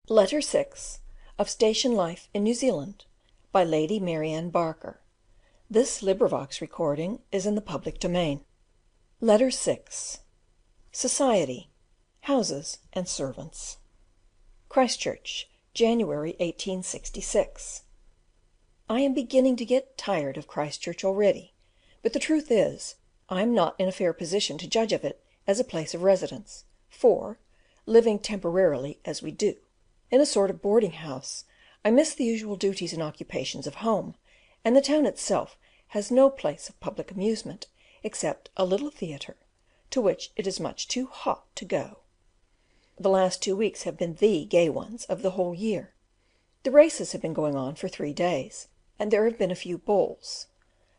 Letter VI. Of Station Life in New Zealand, by Lady Mary Anne Barker. This recording is in the public domain. Letter VI. Society, Houses and Servants. Christchurch, January 1866. I am beginning to get tired of Christchurch already, but the truth is, I am not in a fair position to judge of it as a place of residence, for, living temporarily as we do, in a sort of boarding house, I miss the usual duties and occupations of home, and the town itself has no place of public amusement except a little theatre, to which it is much too hot to go. The last 2 weeks have been the gay ones of the whole year. The races have been going on for 3 days, and there have been a few balls,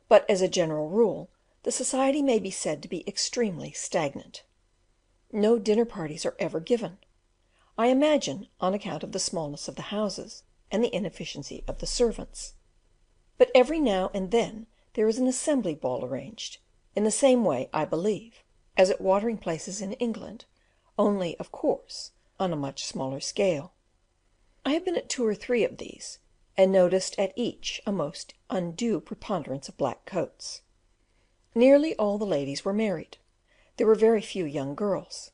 but as a general rule the society may be said to be extremely stagnant. No dinner parties are ever given. I imagine on account of the smallness of the houses and the inefficiency of the servants. But every now and then there is an assembly ball arranged, in the same way, I believe, as at watering places in England, only, of course, on a much smaller scale. I have been at 2 or 3 of these, and noticed at each a most undue preponderance of black coats. Nearly all the ladies were married. There were very few young girls,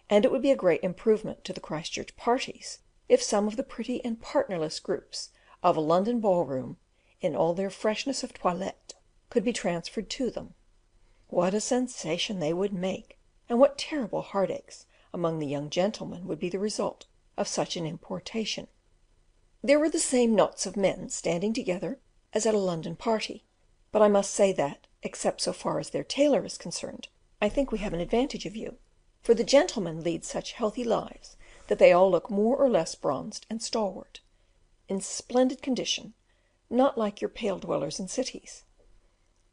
and it would be a great improvement to the Christchurch parties if some of the pretty and partnerless groups of a London ballroom, in all their freshness of toilette, could be transferred to them. What a sensation they would make, and what terrible heartaches among the young gentlemen would be the result of such an importation. There were the same knots of men standing together as at a London party, but I must say that, except so far as their tailor is concerned, I think we have an advantage of you, for the gentlemen lead such healthy lives that they all look more or less bronzed and stalwart, in splendid condition, not like your pale dwellers in cities.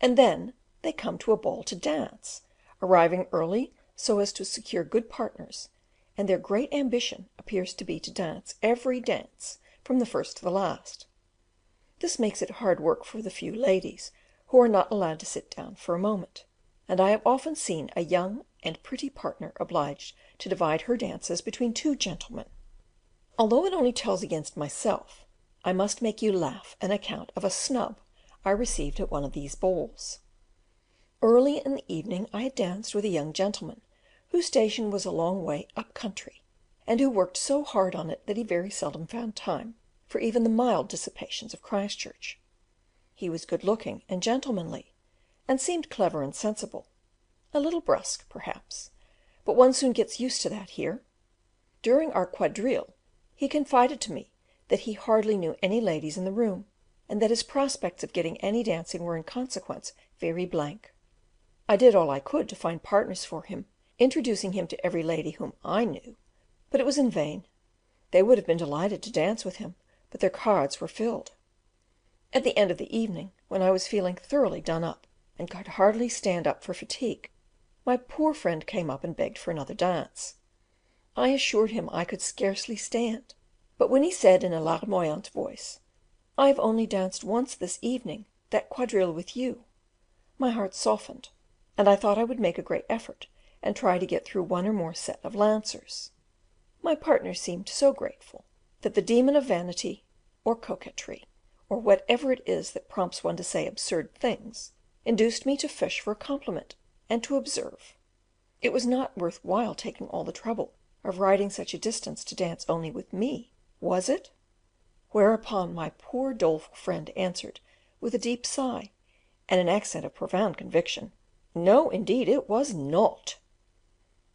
And then they come to a ball to dance, arriving early so as to secure good partners, and their great ambition appears to be to dance every dance from the first to the last. This makes it hard work for the few ladies who are not allowed to sit down for a moment, and I have often seen a young and pretty partner obliged to divide her dances between 2 gentlemen. Although it only tells against myself, I must make you laugh an account of a snub I received at one of these balls. Early in the evening I had danced with a young gentleman whose station was a long way up country, and who worked so hard on it that he very seldom found time for even the mild dissipations of Christchurch. He was good looking and gentlemanly, and seemed clever and sensible, a little brusque perhaps, but one soon gets used to that here. During our quadrille he confided to me that he hardly knew any ladies in the room, and that his prospects of getting any dancing were in consequence very blank. I did all I could to find partners for him, introducing him to every lady whom I knew, but it was in vain. They would have been delighted to dance with him, but their cards were filled. At the end of the evening, when I was feeling thoroughly done up, and could hardly stand up for fatigue, my poor friend came up and begged for another dance. I assured him I could scarcely stand, but when he said in a larmoyant voice, "I have only danced once this evening, that quadrille with you," my heart softened, and I thought I would make a great effort and try to get through 1 or more set of lancers. My partner seemed so grateful that the demon of vanity, or coquetry, or whatever it is that prompts one to say absurd things, induced me to fish for a compliment, and to observe, "It was not worth while taking all the trouble of riding such a distance to dance only with me, was it?" Whereupon my poor doleful friend answered with a deep sigh, and an accent of profound conviction, "No, indeed, it was not."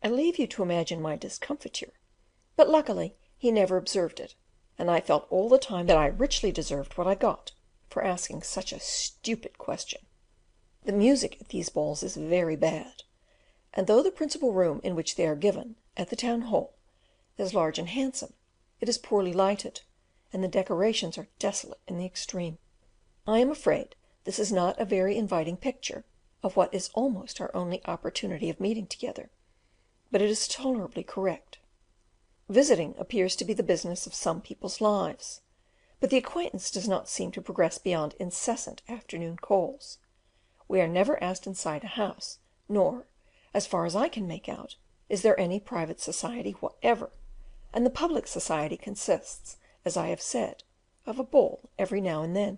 I leave you to imagine my discomfiture, but luckily he never observed it, and I felt all the time that I richly deserved what I got for asking such a stupid question. The music at these balls is very bad, and though the principal room in which they are given, at the town hall, is large and handsome, it is poorly lighted, and the decorations are desolate in the extreme. I am afraid this is not a very inviting picture of what is almost our only opportunity of meeting together, but it is tolerably correct. Visiting appears to be the business of some people's lives, but the acquaintance does not seem to progress beyond incessant afternoon calls. We are never asked inside a house, nor, as far as I can make out, is there any private society whatever, and the public society consists, as I have said, of a ball every now and then.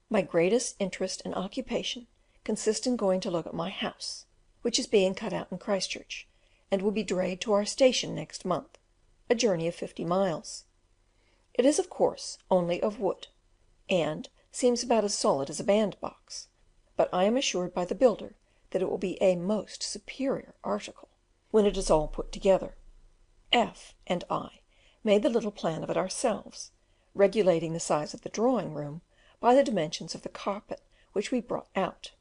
My greatest interest and occupation consist in going to look at my house, which is being cut out in Christchurch, and will be drayed to our station next month, a journey of 50 miles. It is, of course, only of wood, and seems about as solid as a bandbox, but I am assured by the builder that it will be a most superior article when it is all put together. F and I made the little plan of it ourselves, regulating the size of the drawing room by the dimensions of the carpet which we brought out,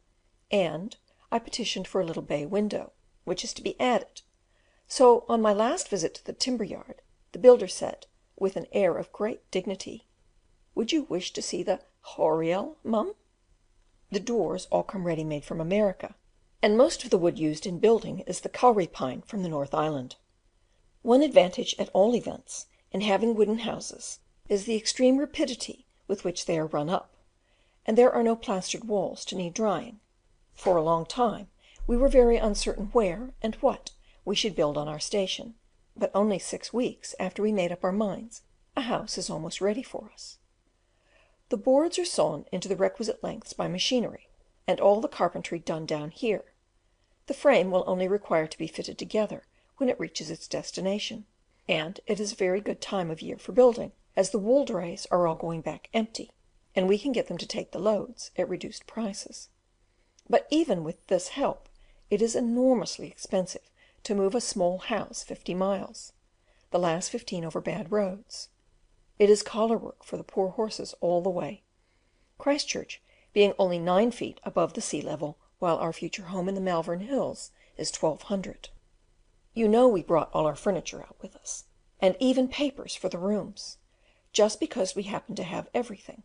and I petitioned for a little bay window, which is to be added. So on my last visit to the timber yard, the builder said, with an air of great dignity, "Would you wish to see the Horiel, mum?" The doors all come ready made from America, and most of the wood used in building is the kauri pine from the North Island. One advantage, at all events, in having wooden houses is the extreme rapidity with which they are run up, and there are no plastered walls to need drying. For a long time we were very uncertain where and what we should build on our station, but only 6 weeks after we made up our minds, a house is almost ready for us. The boards are sawn into the requisite lengths by machinery, and all the carpentry done down here. The frame will only require to be fitted together when it reaches its destination, and it is a very good time of year for building, as the wool drays are all going back empty, and we can get them to take the loads at reduced prices. But even with this help, it is enormously expensive to move a small house 50 miles, the last 15 over bad roads. It is collar work for the poor horses all the way, Christchurch being only 9 feet above the sea level, while our future home in the Malvern Hills is 1200. You know we brought all our furniture out with us, and even papers for the rooms, just because we happen to have everything,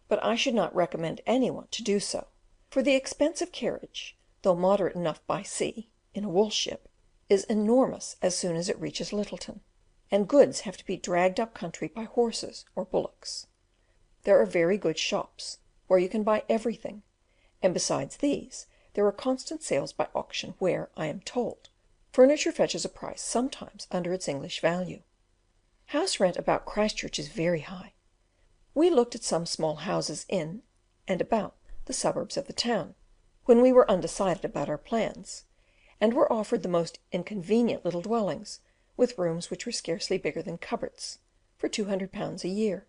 but I should not recommend anyone to do so, for the expense of carriage, though moderate enough by sea, in a wool ship, is enormous as soon as it reaches Littleton, and goods have to be dragged up country by horses or bullocks. There are very good shops, where you can buy everything, and besides these there are constant sales by auction where, I am told, furniture fetches a price sometimes under its English value. House rent about Christchurch is very high. We looked at some small houses in and about the suburbs of the town, when we were undecided about our plans, and were offered the most inconvenient little dwellings, with rooms which were scarcely bigger than cupboards, for £200 a year.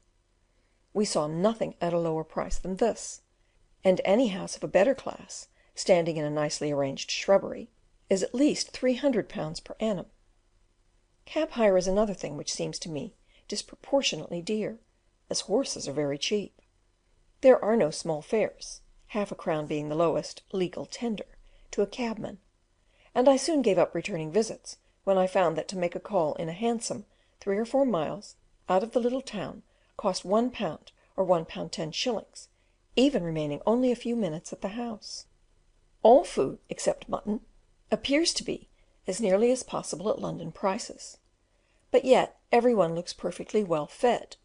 We saw nothing at a lower price than this, and any house of a better class, standing in a nicely arranged shrubbery, is at least £300 per annum. Cab hire is another thing which seems to me disproportionately dear, as horses are very cheap. There are no small fares, half a crown being the lowest legal tender to a cabman, and I soon gave up returning visits when I found that to make a call in a hansom 3 or 4 miles out of the little town cost £1 or £1 10s, even remaining only a few minutes at the house. All food, except mutton, appears to be as nearly as possible at London prices, but yet every one looks perfectly well fed,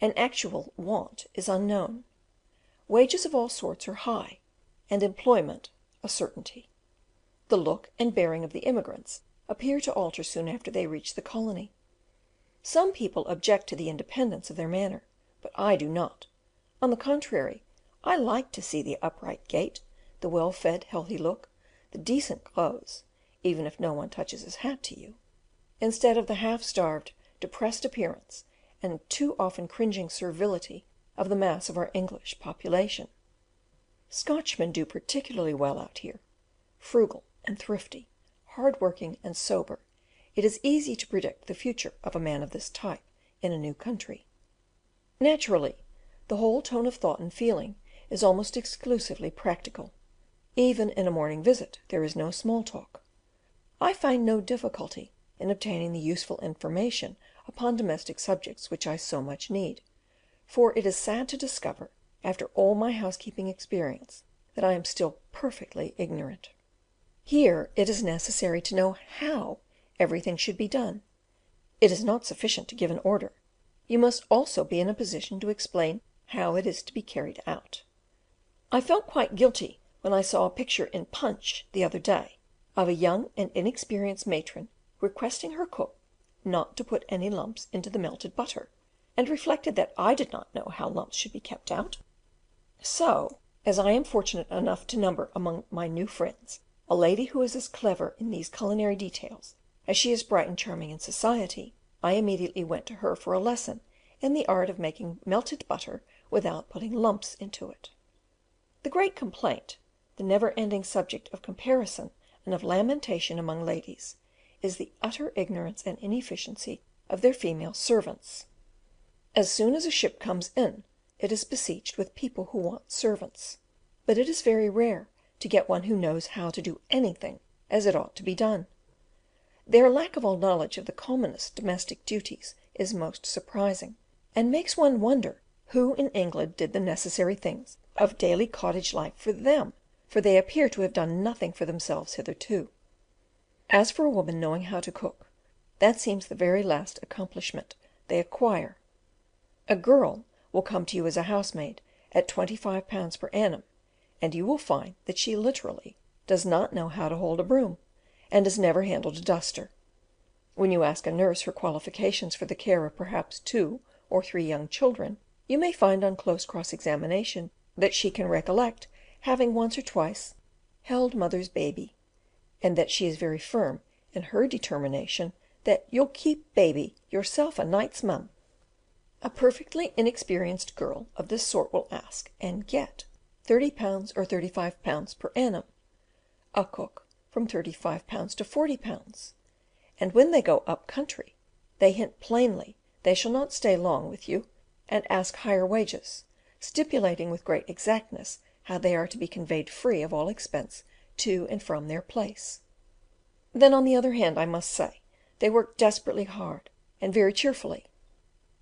and actual want is unknown. Wages of all sorts are high, and employment a certainty. The look and bearing of the immigrants appear to alter soon after they reach the colony. Some people object to the independence of their manner, but I do not. On the contrary, I like to see the upright gait, the well-fed, healthy look, the decent clothes, even if no one touches his hat to you, instead of the half-starved, depressed appearance and too often cringing servility of the mass of our English population. Scotchmen do particularly well out here. Frugal and thrifty, hard-working and sober, it is easy to predict the future of a man of this type in a new country. Naturally, the whole tone of thought and feeling is almost exclusively practical. Even in a morning visit there is no small talk. I find no difficulty in obtaining the useful information upon domestic subjects which I so much need, for it is sad to discover, after all my housekeeping experience, that I am still perfectly ignorant. Here it is necessary to know how everything should be done. It is not sufficient to give an order. You must also be in a position to explain how it is to be carried out. I felt quite guilty when I saw a picture in Punch the other day of a young and inexperienced matron requesting her cook not to put any lumps into the melted butter, and reflected that I did not know how lumps should be kept out. So, as I am fortunate enough to number among my new friends a lady who is as clever in these culinary details as she is bright and charming in society, I immediately went to her for a lesson in the art of making melted butter without putting lumps into it. The great complaint, the never ending subject of comparison and of lamentation among ladies, is the utter ignorance and inefficiency of their female servants. As soon as a ship comes in, it is besieged with people who want servants, but it is very rare to get one who knows how to do anything as it ought to be done. Their lack of all knowledge of the commonest domestic duties is most surprising, and makes one wonder who in England did the necessary things of daily cottage life for them, for they appear to have done nothing for themselves hitherto. As for a woman knowing how to cook, that seems the very last accomplishment they acquire. A girl will come to you as a housemaid at £25 per annum, and you will find that she literally does not know how to hold a broom, and has never handled a duster. When you ask a nurse her qualifications for the care of perhaps 2 or 3 young children, you may find on close cross-examination that she can recollect having once or twice held mother's baby, and that she is very firm in her determination that "you'll keep baby yourself a night's mum." A perfectly inexperienced girl of this sort will ask, and get, £30 or £35 per annum; a cook from £35 to £40, and when they go up country, they hint plainly they shall not stay long with you, and ask higher wages, stipulating with great exactness how they are to be conveyed free of all expense to and from their place. Then, on the other hand, I must say, they work desperately hard, and very cheerfully.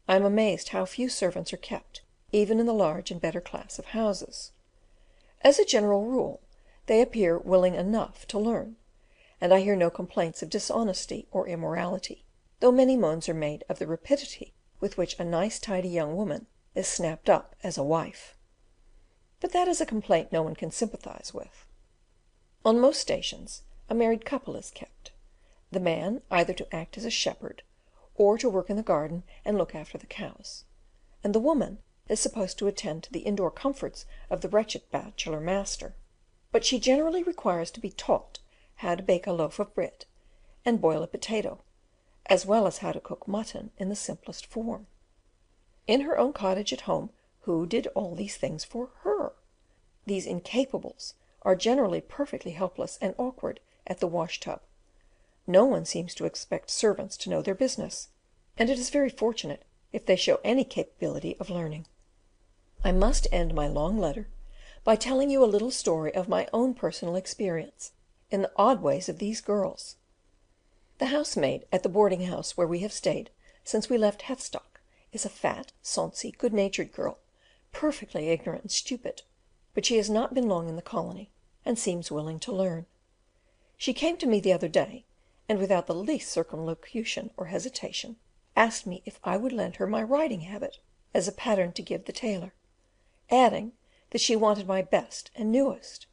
I am amazed how few servants are kept, even in the large and better class of houses. As a general rule, they appear willing enough to learn, and I hear no complaints of dishonesty or immorality, though many moans are made of the rapidity with which a nice tidy young woman is snapped up as a wife. But that is a complaint no one can sympathize with. On most stations a married couple is kept, the man either to act as a shepherd, or to work in the garden and look after the cows, and the woman is supposed to attend to the indoor comforts of the wretched bachelor master, but she generally requires to be taught how to bake a loaf of bread and boil a potato, as well as how to cook mutton in the simplest form. In her own cottage at home, who did all these things for her? These incapables are generally perfectly helpless and awkward at the wash-tub. No one seems to expect servants to know their business, and it is very fortunate if they show any capability of learning. I must end my long letter by telling you a little story of my own personal experience in the odd ways of these girls. The housemaid at the boarding house where we have stayed since we left Heathstock is a fat, sonsy, good-natured girl, perfectly ignorant and stupid, but she has not been long in the colony, and seems willing to learn. She came to me the other day, and without the least circumlocution or hesitation, asked me if I would lend her my riding habit as a pattern to give the tailor, adding that she wanted my best and newest.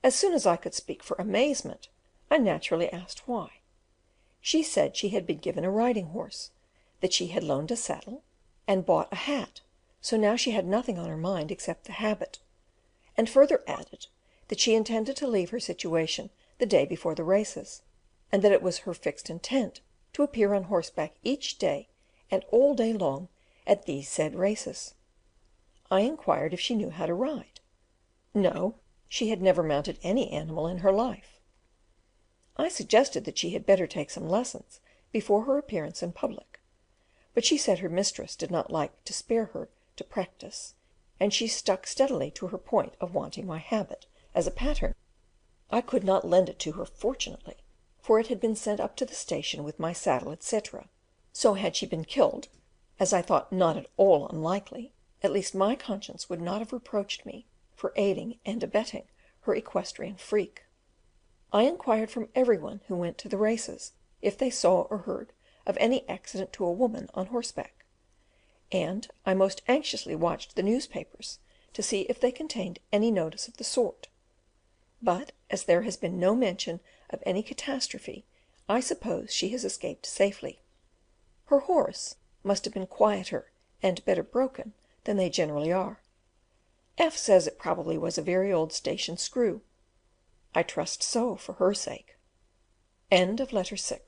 As soon as I could speak for amazement, I naturally asked why. She said she had been given a riding horse, that she had loaned a saddle, and bought a hat, so now she had nothing on her mind except the habit, and further added that she intended to leave her situation the day before the races, and that it was her fixed intent to appear on horseback each day and all day long at these said races. I inquired if she knew how to ride. No, she had never mounted any animal in her life. I suggested that she had better take some lessons before her appearance in public, but she said her mistress did not like to spare her to practice, and she stuck steadily to her point of wanting my habit as a pattern. I could not lend it to her, fortunately, for it had been sent up to the station with my saddle, etc. So had she been killed, as I thought not at all unlikely, at least my conscience would not have reproached me for aiding and abetting her equestrian freak. I inquired from everyone who went to the races if they saw or heard of any accident to a woman on horseback, and I most anxiously watched the newspapers to see if they contained any notice of the sort. But as there has been no mention of any catastrophe, I suppose she has escaped safely. Her horse must have been quieter and better broken than they generally are. F says it probably was a very old station screw. I trust so for her sake. Letter 7.